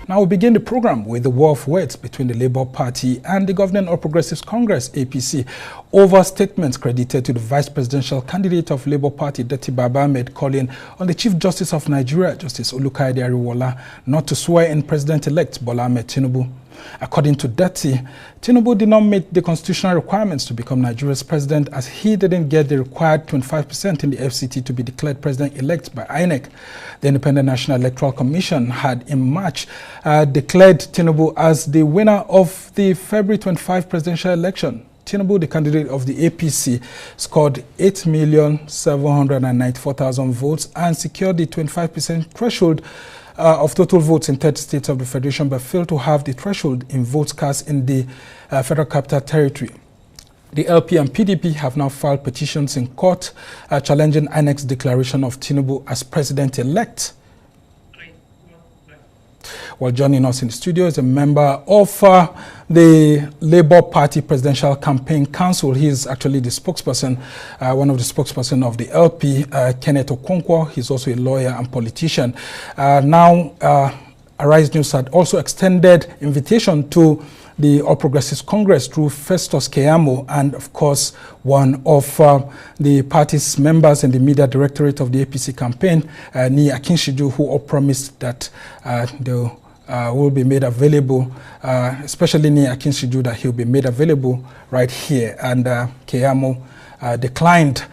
Now we begin the program with the war of words between the Labour Party and the Governing All Progressives Congress, APC, over statements credited to the vice presidential candidate of Labour Party, Datti Baba Ahmed, calling on the Chief Justice of Nigeria, Justice Olukaide Ariwola, not to swear in President-elect Bola Ahmed Tinubu. According to Datti, Tinubu did not meet the constitutional requirements to become Nigeria's president, as he didn't get the required 25% in the FCT to be declared president-elect by INEC. The Independent National Electoral Commission had in March declared Tinubu as the winner of the February 25 presidential election. Tinubu, the candidate of the APC, scored 8,794,000 votes and secured the 25% threshold of total votes in 30 states of the Federation, but failed to have the threshold in votes cast in the Federal Capital Territory. The LP and PDP have now filed petitions in court challenging INEC's declaration of Tinubu as president-elect. Well, joining us in the studio is a member of the Labour Party Presidential Campaign Council. He is actually the spokesperson, one of the spokesperson of the LP, Kenneth Okonkwo. He's also a lawyer and politician. Arise News had also extended invitation to the All Progressives Congress through Festus Keyamo, and of course one of the party's members in the media directorate of the APC campaign, Niyi Akinsiju, who all promised that they will be made available, especially Niyi Akinsiju, that he'll be made available right here. And Keyamo declined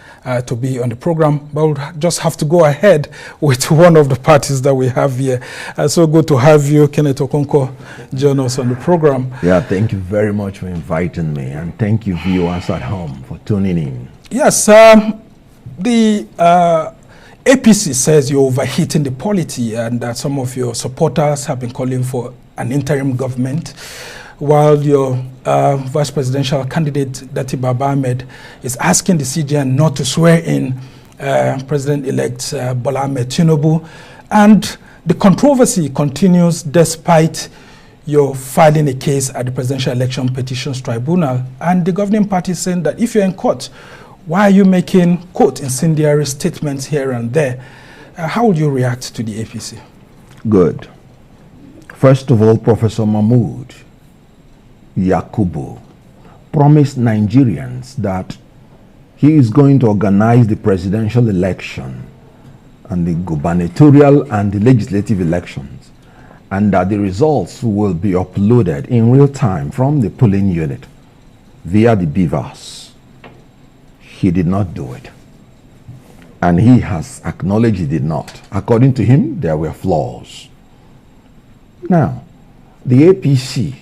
to be on the program, but we'll just have to go ahead with one of the parties that we have here. So good to have you, Kenneth Okonkwo, join us on the program. Yeah, thank you very much for inviting me, and thank you viewers at home for tuning in. Yes, the APC says you're overheating the polity, and that some of your supporters have been calling for an interim government, while your vice presidential candidate, Datti Baba Ahmed, is asking the CJN not to swear in President-elect Bola Ahmed Tinubu. And the controversy continues despite your filing a case at the Presidential Election Petitions Tribunal, and the governing party saying that if you're in court, why are you making, quote, incendiary statements here and there? How would you react to the APC? Good. First of all, Professor Mahmood Yakubu promised Nigerians that he is going to organize the presidential election and the gubernatorial and the legislative elections, and that the results will be uploaded in real time from the polling unit via the BVAS. He did not do it, and he has acknowledged he did not. According to him, there were flaws. Now, the APC,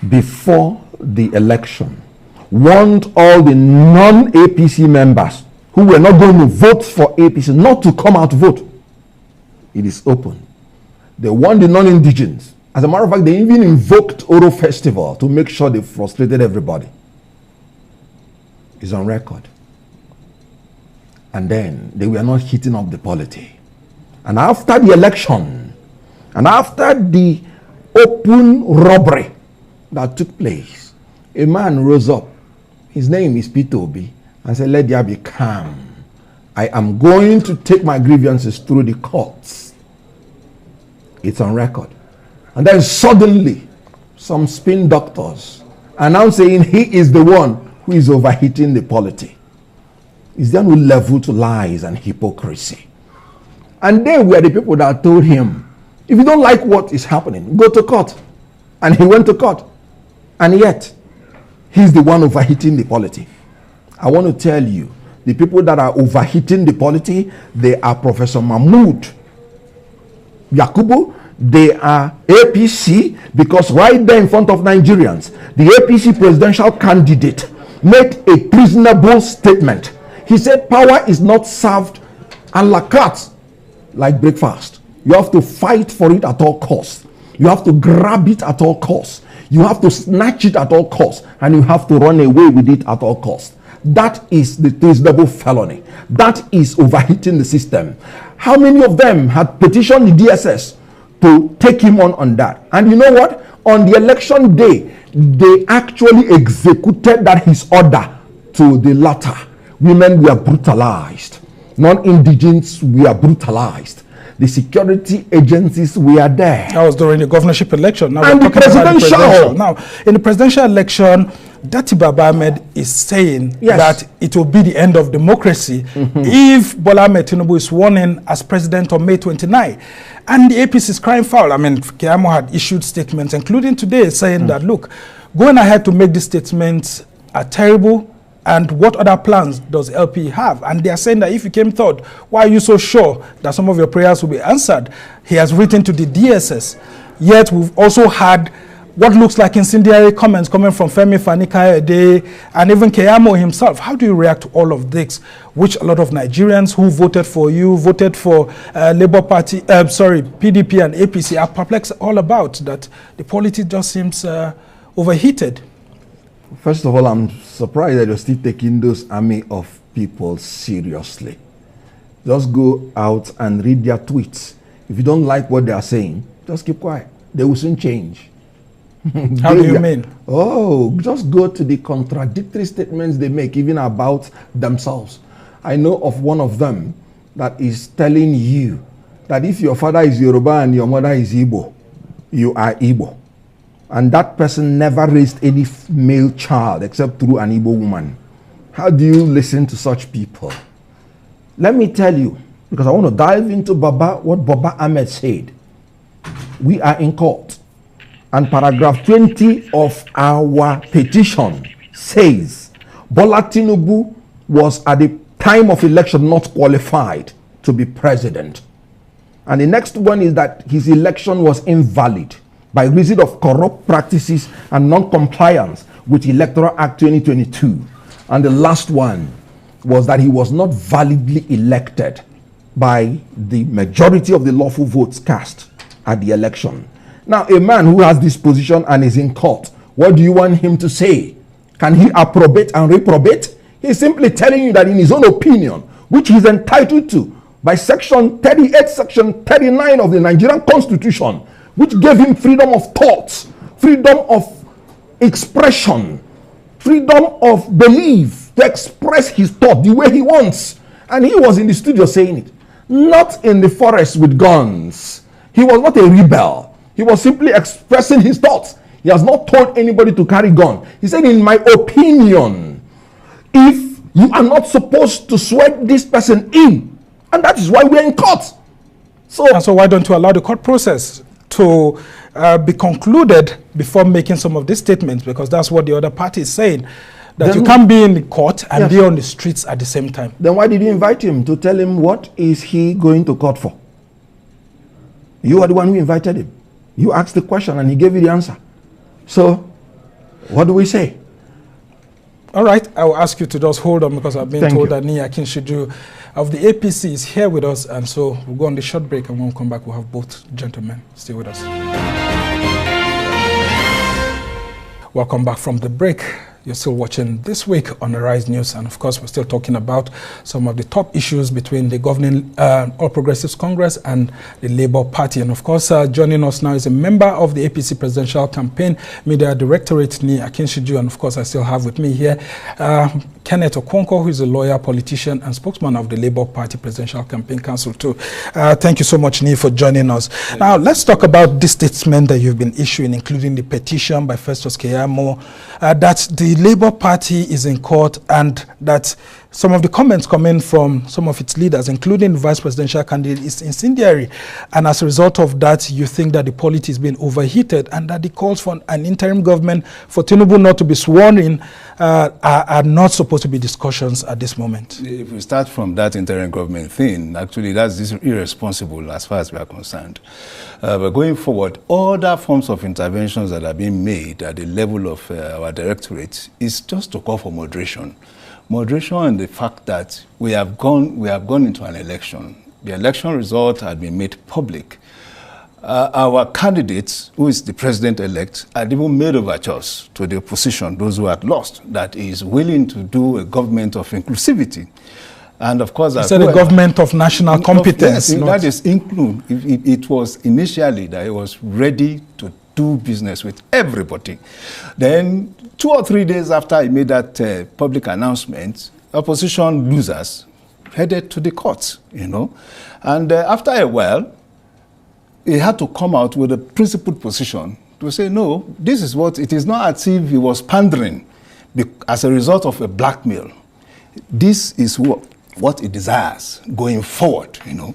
before the election, warned all the non-APC members who were not going to vote for APC not to come out to vote. It is open. They warned the non-indigens. As a matter of fact, they even invoked Oro Festival to make sure they frustrated everybody. It's on record. And then they were not heating up the polity. And after the election, and after the open robbery that took place, a man rose up. His name is Peter Obi, and said, let there be calm. I am going to take my grievances through the courts. It's on record. And then suddenly, some spin doctors are now saying he is the one who is overheating the polity. Is there no level to lies and hypocrisy? And they were the people that told him, if you don't like what is happening, go to court. And he went to court. And yet, he's the one overheating the polity. I want to tell you, the people that are overheating the polity, they are Professor Mahmood Yakubu, they are APC, because right there in front of Nigerians, the APC presidential candidate made a reasonable statement. He said power is not served a la carte like breakfast. You have to fight for it at all costs. You have to grab it at all costs. You have to snatch it at all costs, and you have to run away with it at all costs. That is the treasonable felony. That is overheating the system. How many of them had petitioned the DSS to take him on that? And you know what? On the election day, they actually executed that his order to the latter. Women were brutalized. Non-indigens were brutalized. The security agencies were there. That was during the governorship election. Now And we're the talking about the presidential. Now, in the presidential election, Dati Baba Ahmed is saying that it will be the end of democracy if Bola Ahmed Tinubu is sworn in as president on May 29. And the APC is crying foul. I mean, Keyamo had issued statements, including today, saying that, look, going ahead to make these statements are terrible. And what other plans does LP have? And they are saying that if you came third, why are you so sure that some of your prayers will be answered? He has written to the DSS. Yet we've also had what looks like incendiary comments coming from Femi Fani-Kayode and even Keyamo himself. How do you react to all of this, which a lot of Nigerians who voted for you, voted for Labour Party, PDP and APC are perplexed all about, that the politics just seems overheated? First of all, I'm surprised that you're still taking those army of people seriously. Just go out and read their tweets. If you don't like what they are saying, just keep quiet. They will soon change. How do you mean? Oh, just go to the contradictory statements they make, even about themselves. I know of one of them that is telling you that if your father is Yoruba and your mother is Igbo, you are Igbo. And that person never raised any male child except through an Igbo woman. How do you listen to such people? Let me tell you, because I want to dive into what Baba Ahmed said. We are in court. And paragraph 20 of our petition says, Bola Tinubu was at the time of election not qualified to be president. And the next one is that his election was invalid by reason of corrupt practices and non-compliance with Electoral Act 2022. And the last one was that he was not validly elected by the majority of the lawful votes cast at the election. Now, a man who has this position and is in court, what do you want him to say? Can he approbate and reprobate? He's simply telling you that in his own opinion, which he's entitled to by section 38, section 39 of the Nigerian Constitution, which gave him freedom of thought, freedom of expression, freedom of belief to express his thought the way he wants. And he was in the studio saying it, not in the forest with guns. He was not a rebel. He was simply expressing his thoughts. He has not told anybody to carry gun. He said, in my opinion, if you are not supposed to swear this person in, and that is why we're in court. So why don't you allow the court process to be concluded before making some of these statements? Because that's what the other party is saying, that then you can't be in the court and be on the streets at the same time. Then why did you invite him to tell him what is he going to court for? You are the one who invited him. You asked the question and he gave you the answer. So what do we say? All right, I will ask you to just hold on, because I've been told that Niyi Akinsiju of the APC is here with us, and so we'll go on the short break, and when we come back, we'll have both gentlemen stay with us. Welcome back from the break. You're still watching This Week on Arise News, and of course we're still talking about some of the top issues between the governing All Progressives Congress and the Labour Party. And of course joining us now is a member of the APC Presidential Campaign Media Directorate, Niyi Akinsiju, and of course I still have with me here Kenneth Okonkwo, who is a lawyer, politician, and spokesman of the Labour Party Presidential Campaign Council too. Thank you so much, Niyi, for joining us. Now let's talk about this statement that you've been issuing, including the petition by Festus Keyamo, that the Labour Party is in court, and that some of the comments coming from some of its leaders, including the vice presidential candidate, is incendiary. And as a result of that, you think that the politics is being overheated, and that the calls for an interim government for Tinubu not to be sworn in are not supposed to be discussions at this moment. If we start from that interim government thing, actually that's irresponsible as far as we are concerned. But going forward, other forms of interventions that are being made at the level of our directorate is just to call for moderation. Moderation and the fact that we have gone into an election. The election result had been made public. Our candidates, who is the president-elect, had even made overtures to the opposition, those who had lost, that is willing to do a government of inclusivity. And of course, you said a government of national competence. Yes, that is include. It was initially that it was ready to do business with everybody. Then 2 or 3 days after he made that public announcement, opposition losers headed to the court, you know. And after a while, he had to come out with a principled position to say, no, this is what, it is not as if he was pandering as a result of a blackmail. This is what he desires going forward, you know.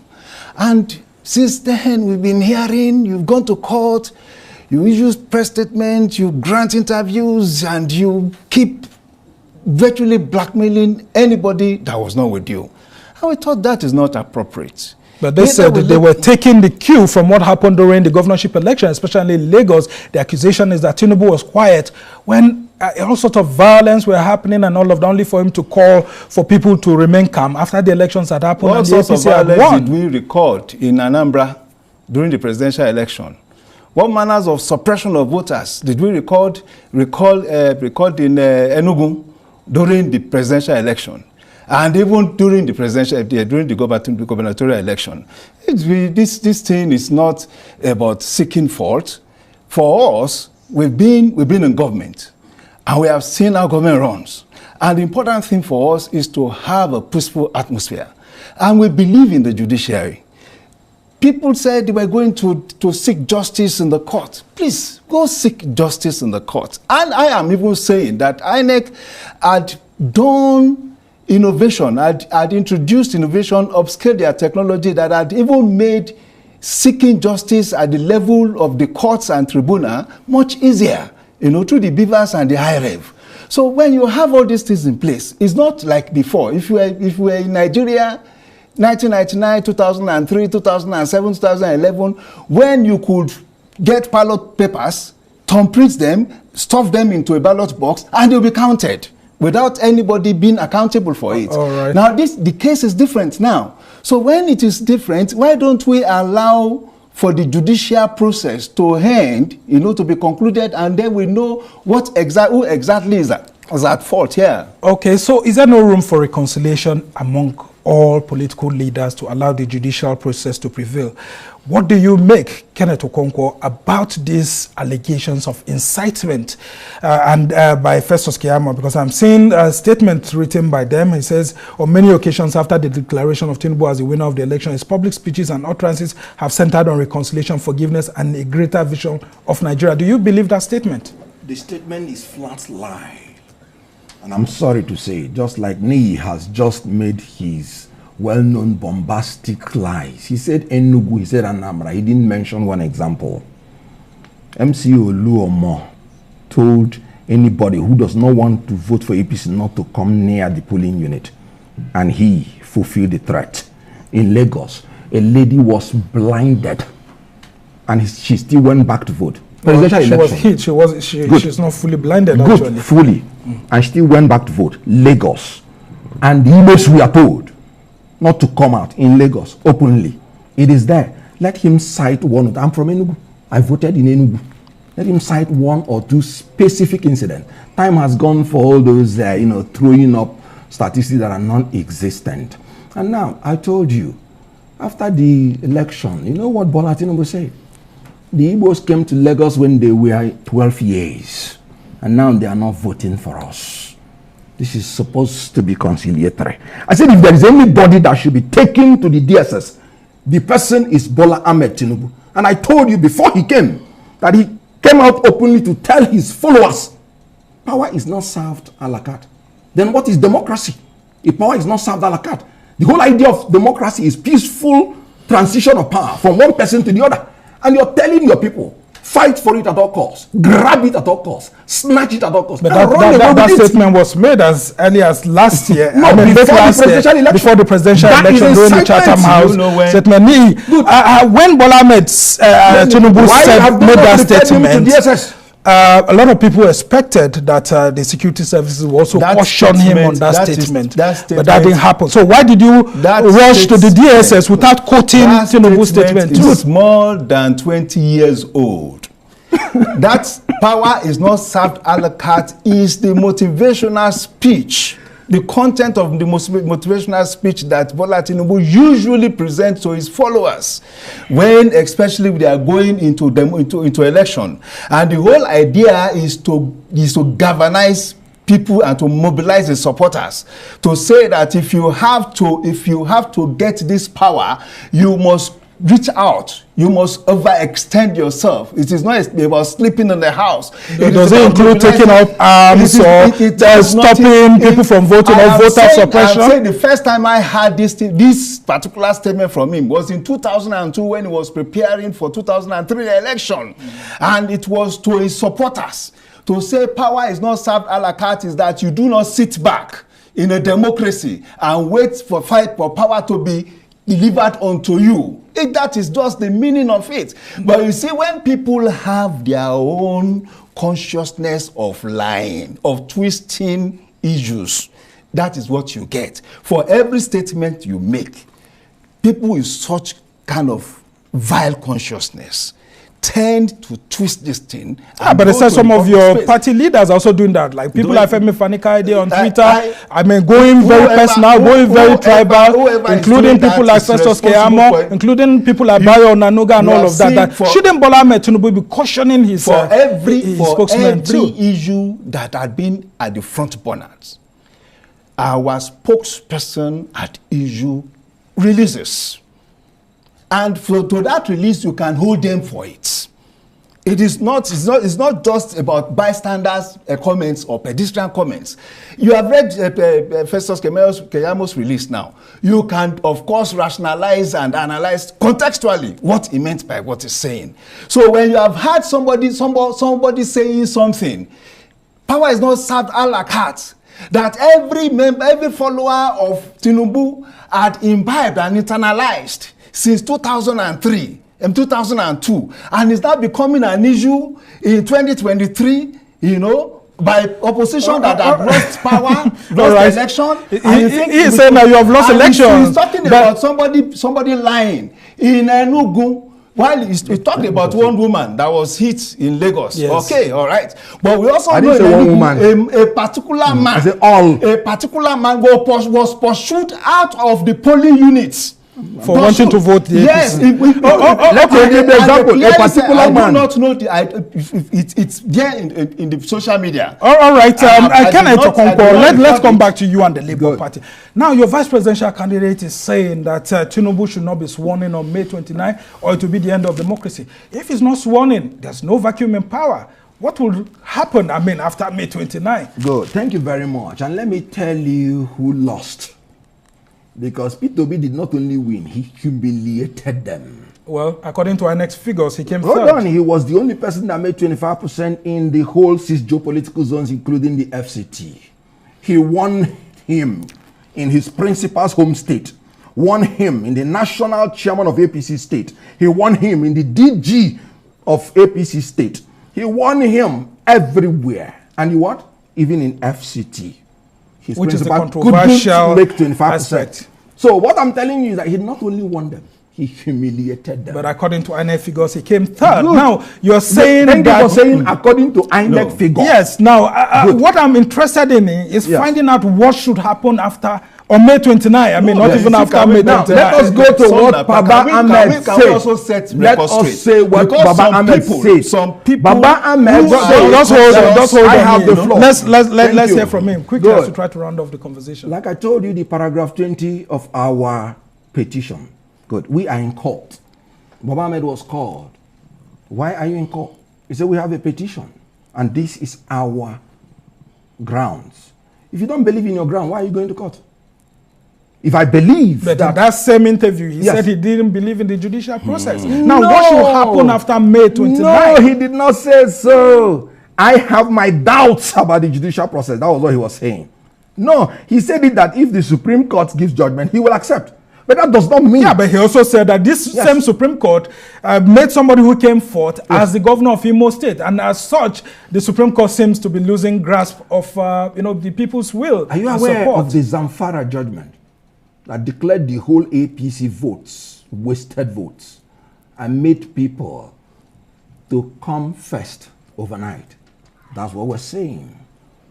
And since then, we've been hearing, you've gone to court, you issue press statements, you grant interviews, and you keep virtually blackmailing anybody that was not with you. And we thought that is not appropriate. But they said that they were taking the cue from what happened during the governorship election, especially in Lagos. The accusation is that Tinubu was quiet when all sorts of violence were happening and all of that, only for him to call for people to remain calm after the elections had happened. What sorts of violence did we record in Anambra during the presidential election? What manners of suppression of voters did we record in Enugu during the presidential election? And even during the gubernatorial election? This thing is not about seeking fault. For us, we've been in government, and we have seen how government runs. And the important thing for us is to have a peaceful atmosphere. And we believe in the judiciary. People said they were going to seek justice in the court. Please, go seek justice in the court. And I am even saying that INEC had done innovation, had introduced innovation, upscaled their technology that had even made seeking justice at the level of the courts and tribunal much easier, you know, through the beavers and the high rev. So when you have all these things in place, it's not like before. If you were in Nigeria, 1999, 2003, 2007, 2011, when you could get ballot papers, thumbprint them, stuff them into a ballot box, and they'll be counted without anybody being accountable for it. All right. Now, the case is different now. So when it is different, why don't we allow for the judicial process to end, you know, to be concluded, and then we know who exactly is at fault here. Okay, so is there no room for reconciliation among all political leaders to allow the judicial process to prevail? What do you make, Kenneth Okonkwo, about these allegations of incitement by Festus Keyamo? Because I'm seeing a statement written by them. He says, on many occasions after the declaration of Tinubu as the winner of the election, his public speeches and utterances have centered on reconciliation, forgiveness, and a greater vision of Nigeria. Do you believe that statement? The statement is flat lie. And I'm sorry to say, just like Niyi has just made his well-known bombastic lies. He said Enugu, he said Anambra. He didn't mention one example. MC Oluomo told anybody who does not want to vote for APC not to come near the polling unit. And he fulfilled the threat. In Lagos, a lady was blinded and she still went back to vote. Presidential election. Was hit. She's not fully blinded, actually. Fully. And still went back to vote. Lagos. And the Igbos we are told not to come out in Lagos openly. It is there. Let him cite one. I'm from Enugu. I voted in Enugu. Let him cite one or two specific incidents. Time has gone for all those, throwing up statistics that are non-existent. And now, I told you, after the election, you know what Bola Tinubu said? The Igbos came to Lagos when they were 12 years. And now they are not voting for us. This is supposed to be conciliatory. I said if there is anybody that should be taken to the DSS, the person is Bola Ahmed Tinubu. And I told you before he came, that he came out openly to tell his followers, power is not served a la carte. Then what is democracy? If power is not served a la carte, the whole idea of democracy is peaceful transition of power from one person to the other. And you're telling your people, fight for it at all costs, grab it at all costs, snatch it at all costs. But that statement was made as early as last year. No, before the presidential election during the Chatham House statement. When Bola Ahmed Tinubu made that statement, a lot of people expected that the security services would also caution him on that statement. But that didn't happen. So why did you rush to the DSS without quoting Tinubu's statement? It's more than 20 years old. That power is not served a la carte is the motivational speech. The content of the motivational speech that Bola Tinubu usually presents to his followers when especially they are going into election. And the whole idea is to galvanize people and to mobilize the supporters to say that if you have to get this power, you must reach out. You must overextend yourself. It is not about sleeping in the house. Does it include taking up arms or stopping people from voting or voter suppression? I'm saying the first time I heard this particular statement from him was in 2002 when he was preparing for 2003 election. And it was to his supporters to say power is not served a la carte, is that you do not sit back in a democracy and wait for fight for power to be delivered unto you. That is just the meaning of it. But you see, when people have their own consciousness of lying, of twisting issues, that is what you get. For every statement you make, people with such kind of vile consciousness tend to twist this thing. But it says some of your party leaders are also doing that. Like people like Femi Fani-Kayode on Twitter, going very personal, going very tribal, including people like Festus Keyamo, including people like Bayo Onanuga and all of that. Shouldn't Bola Ahmed Tinubu be cautioning his spokesman too? Every issue that had been at the front burners, our spokesperson at issue releases. And to that release, you can hold them for it. It's not just about bystanders' comments or pedestrian comments. You have read Festus Keyamo's release now. You can, of course, rationalize and analyze contextually what he meant by what he's saying. So when you have had somebody saying something, power is not served a la carte. That every follower of Tinubu had imbibed and internalized since 2003 and 2002, and it's now becoming an issue in 2023, by opposition that have lost power, lost election. He's saying that you have lost elections. He's talking about somebody lying in Enugu. While he talked about one woman that was hit in Lagos. Yes. Okay, all right. But we also know a particular man. A particular man was pursued out of the polling units for wanting to vote the APC. Yes. Let's give the example. A particular man. I do not know it's there in the social media. All right. Kenneth Okonkwo, let's come back to you and the Labour Party. Now, your vice presidential candidate is saying that Tinubu should not be sworn in on May 29, or it will be the end of democracy. If he's not sworn in, there's no vacuum in power. What will happen, after May 29? Good. Thank you very much. And let me tell you who lost. Because P2B did not only win, he humiliated them. Well, according to our next figures, he came Hold third. on, he was the only person that made 25% in the whole 6 geopolitical zones, including the FCT. He won him in his principal's home state, won him in the national chairman of APC state, he won him in the DG of APC state, he won him everywhere. And you what? Even in FCT. His which is the principal controversial couldn't make 25%. aspect. So what I'm telling you is that he not only won them, he humiliated them. But according to INEC figures, he came third. Good. Now, you're saying Thank you for saying according to INEC figures. Yes. Now, what I'm interested in is finding out what should happen after on May 29. Not even after May 29. Let us go to what Baba Ahmed said. Let us say what Baba Ahmed said. Some people, Baba Ahmed, just hold on. I have the floor. Let's hear from him quickly as we try to round off the conversation. Like I told you, the paragraph 20 of our petition. Good. We are in court. Baba Ahmed was called. Why are you in court? He said we have a petition, and this is our grounds. If you don't believe in your ground, why are you going to court? If I believe but in that same interview, he said he didn't believe in the judicial process. Now, what should happen after May 29? No, he did not say so. I have my doubts about the judicial process. That was what he was saying. No, he said it that if the Supreme Court gives judgment, he will accept. But that does not mean... Yeah, but he also said that this same Supreme Court made somebody who came forth as the governor of Imo State. And as such, the Supreme Court seems to be losing grasp of the people's will. Are you aware of the Zamfara judgment that declared the whole APC votes wasted votes and made people to come first overnight? That's what we're saying.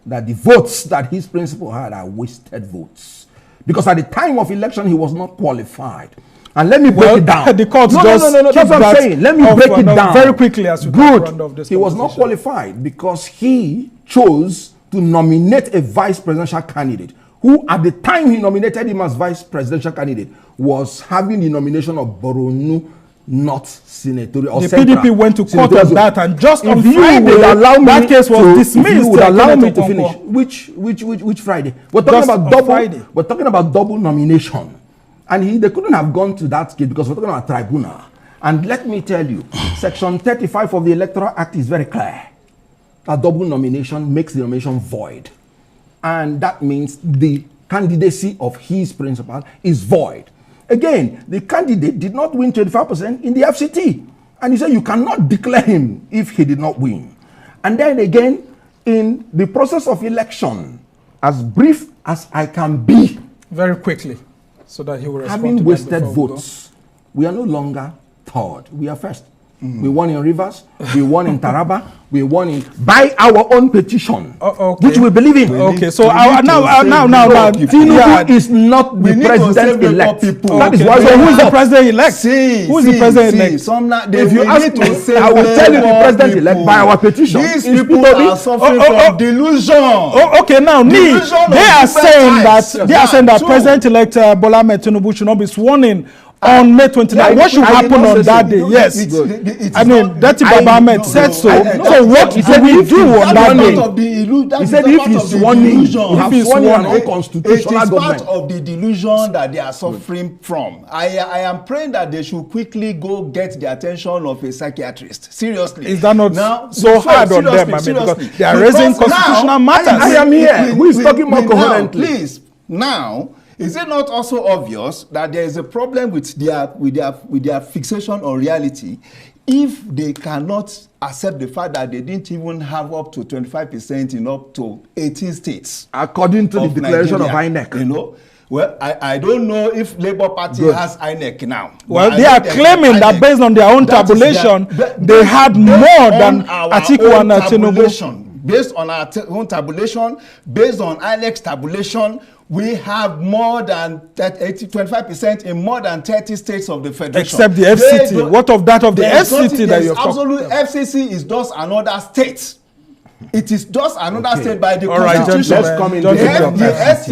That the votes that his principal had are wasted votes. Because at the time of election, he was not qualified. And let me break it down. The court no, that's what I'm saying. Let me break it down very quickly as we round off this He was not qualified because he chose to nominate a vice presidential candidate who, at the time he nominated him as vice presidential candidate, was having the nomination of Boronu North Senatorial. The PDP went to court on that, and just on Friday, that case was dismissed. If you would allow me to finish, which Friday? We're talking about double. Friday. We're talking about double nomination, and they couldn't have gone to that case because we're talking about tribunal. And let me tell you, Section 35 of the Electoral Act is very clear. A double nomination makes the nomination void. And that means the candidacy of his principal is void. Again, the candidate did not win 25% in the FCT. And he said you cannot declare him if he did not win. And then again, in the process of election, as brief as I can be, very quickly, so that he will respond having to wasted votes, we are no longer third, we are first. We won in Rivers, we won in Taraba, we won in by our own petition, which we believe in. So now, Tinubu is not the president-elect. That is why. So who is the president-elect? Who is the president-elect? If you ask me, I will tell you the president-elect by our petition. These people are suffering from delusion. Now, Niyi, they are saying that President-elect Bola Ahmed Tinubu should not be sworn in on May 29th. What should happen on that day? Yes. I mean, Dati Baba Ahmed said so. So what do we do on that day? He said if he's sworn in, you have sworn in an unconstitutional government. It is part of the delusion that they are suffering from. I am praying that they should quickly go get the attention of a psychiatrist. Seriously. Is that not so hard on them? I mean, because they are raising constitutional matters. I am here. Who is talking more coherently? Please, now, is it not also obvious that there is a problem with their fixation on reality if they cannot accept the fact that they didn't even have up to 25% in up to 18 states? According to the declaration of INEC. You know? Well, I don't know if Labour Party has INEC now. Well, they are claiming that based on their own tabulation, they had more than Atiku and Tinubu. Based on our own tabulation, based on INEC's tabulation, we have more than 25% in more than 30 states of the federation. Except the FCT. What of that of the FCT that you're talking about? FCC is just another state. It is just another state by the Constitution.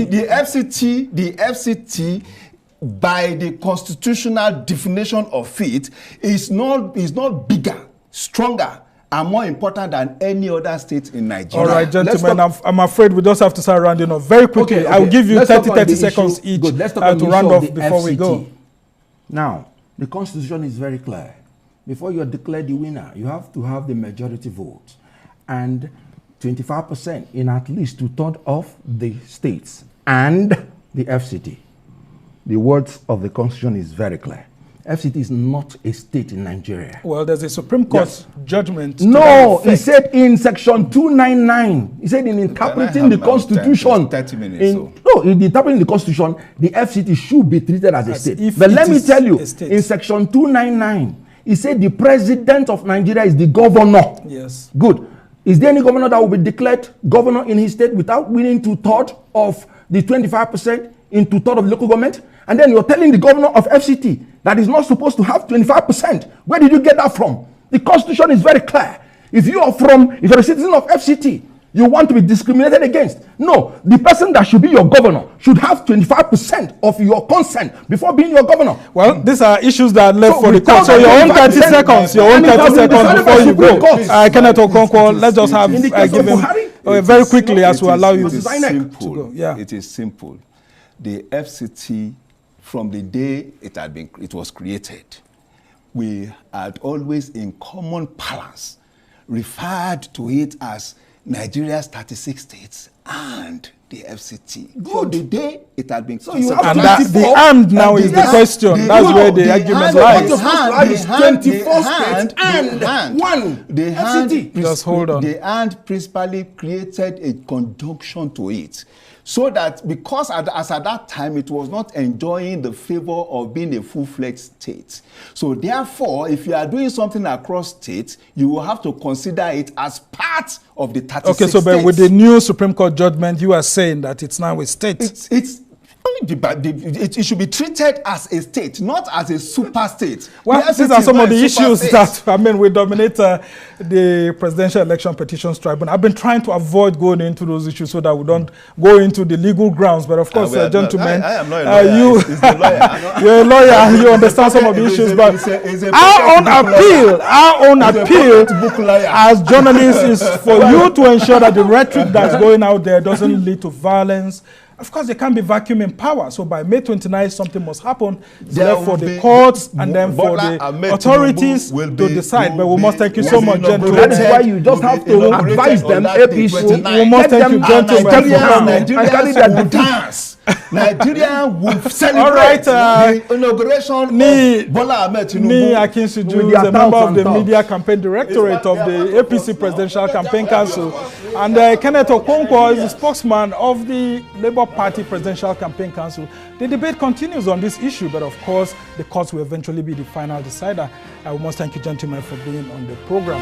The FCT, by the constitutional definition of it, is not bigger, stronger, are more important than any other state in Nigeria. All right, gentlemen, I'm afraid we just have to start rounding up very quickly. Okay. I will give you 30 seconds each to round off before we go. Now, the Constitution is very clear. Before you are declared the winner, you have to have the majority vote and 25% in at least 2/3 of the states and the FCT. The words of the Constitution is very clear. FCT is not a state in Nigeria. Well, there's a Supreme Court judgment. No, he said in Section 299, he said in interpreting the Constitution. 30 minutes. In interpreting the Constitution, the FCT should be treated as a state. But let me tell you, in Section 299, he said the president of Nigeria is the governor. Yes. Good. Is there any governor that will be declared governor in his state without winning 2/3 of the 25% in 2/3 of the local government? And then you're telling the governor of FCT that is not supposed to have 25%. Where did you get that from? The Constitution is very clear. If you're a citizen of FCT, you want to be discriminated against. No, the person that should be your governor should have 25% of your consent before being your governor. Well, these are issues that are left for the court. So your own 30 seconds, before you go. Kenneth Okonkwo, let's just give him very quickly as we allow you to go. Yeah. It is simple. The FCT, from the day it was created, we had always in common parlance referred to it as Nigeria's 36 states and the FCT. Good. For the day it had been and the and now is the question. That's where the argument lies. 24 states and one FCT. Just hold on. The and principally created a conjunction to it. So that because as at that time it was not enjoying the favor of being a full-fledged state. So therefore, if you are doing something across states, you will have to consider it as part of the 36 Okay, so but with the new Supreme Court judgment, you are saying that it's now a state. It's It should be treated as a state, not as a super state. Well, these are some of the issues that, we dominate the Presidential Election Petitions Tribunal. I've been trying to avoid going into those issues so that we don't go into the legal grounds. But of course, gentlemen, I am not a lawyer. It's the lawyer. You're a lawyer, you understand some of the issues. But our own appeal as journalists is for you to ensure that the rhetoric that's going out there doesn't lead to violence. Of course, there can't be vacuum in power. So by May 29th, something must happen. For the courts and then for the authorities to decide. But we must thank you so much, gentlemen. That is why you just have to advise them, APC. We must thank you, gentlemen. Nigerians will dance. Nigeria will celebrate the inauguration of Bola Ahmed Tinubu. Niyi Akinsiju is a member of the Media Campaign Directorate of the APC Presidential Campaign Council. And Kenneth Okonkwo is the spokesman of the Labour Party Presidential Campaign Council. The debate continues on this issue, but of course, the courts will eventually be the final decider. I must thank you, gentlemen, for being on the program.